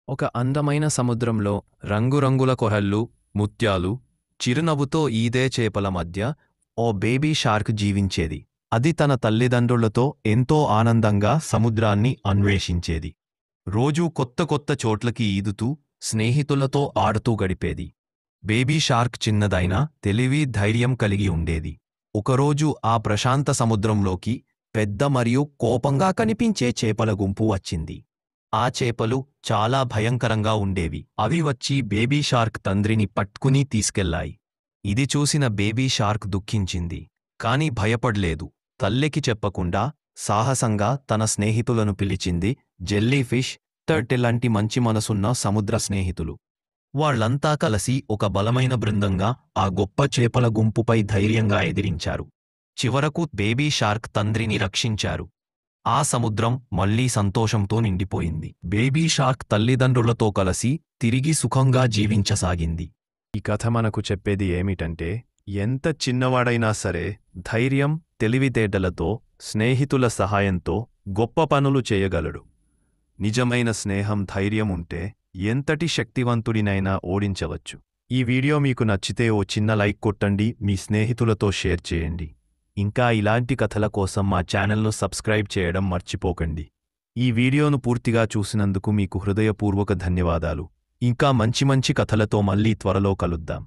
ఒక అందమైన సముద్రంలో రంగురంగుల కొహళ్ళు, ముత్యాలు, చిరునవ్వుతో ఈదే చేపల మధ్య ఓ బేబీ షార్క్ జీవించేది. అది తన తల్లిదండ్రులతో ఎంతో ఆనందంగా సముద్రాన్ని అన్వేషించేది. రోజూ కొత్త కొత్త చోట్లకి ఈదుతూ స్నేహితులతో ఆడుతూ గడిపేది. బేబీ షార్క్ చిన్నదైనా తెలివి, ధైర్యం కలిగి ఉండేది. ఒకరోజు ఆ ప్రశాంత సముద్రంలోకి పెద్ద మరియు కోపంగా కనిపించే చేపల గుంపు వచ్చింది. ఆ చేపలు చాలా భయంకరంగా ఉండేవి. అవి వచ్చి బేబీ షార్క్ తండ్రిని పట్టుకుని తీసుకెళ్లాయి. ఇది చూసిన బేబీ షార్క్ దుఃఖించింది. కాని భయపడ్లేదు. తల్లికి చెప్పకుండా సాహసంగా తన స్నేహితులను పిలిచింది. జెల్లీ ఫిష్, టర్టిల్ లాంటి మంచి మనసున్న సముద్ర స్నేహితులు. వాళ్లంతా కలిసి ఒక బలమైన బృందంగా ఆ గొప్ప చేపల గుంపుపై ధైర్యంగా ఎదిరించారు. చివరకు బేబీ షార్క్ తండ్రిని రక్షించారు. ఆ సముద్రం మళ్లీ సంతోషంతో నిండిపోయింది. బేబీ షార్క్ తల్లిదండ్రులతో కలిసి తిరిగి సుఖంగా జీవించసాగింది. ఈ కథ మనకు చెప్పేది ఏమిటంటే, ఎంత చిన్నవాడైనా సరే ధైర్యం, తెలివితేటలతో, స్నేహితుల సహాయంతో గొప్ప పనులు చేయగలడు. నిజమైన స్నేహం, ధైర్యం ఉంటే ఎంతటి శక్తివంతుడినైనా ఓడించవచ్చు. ఈ వీడియో మీకు నచ్చితే ఓ చిన్న లైక్ కొట్టండి, మీ స్నేహితులతో షేర్ చేయండి. ఇంకా ఇలాంటి కథల కోసం మా ఛానల్ను సబ్స్క్రైబ్ చేయడం మర్చిపోకండి. ఈ వీడియోను పూర్తిగా చూసినందుకు మీకు హృదయపూర్వక ధన్యవాదాలు. ఇంకా మంచి మంచి కథలతో మళ్ళీ త్వరలో కలుద్దాం.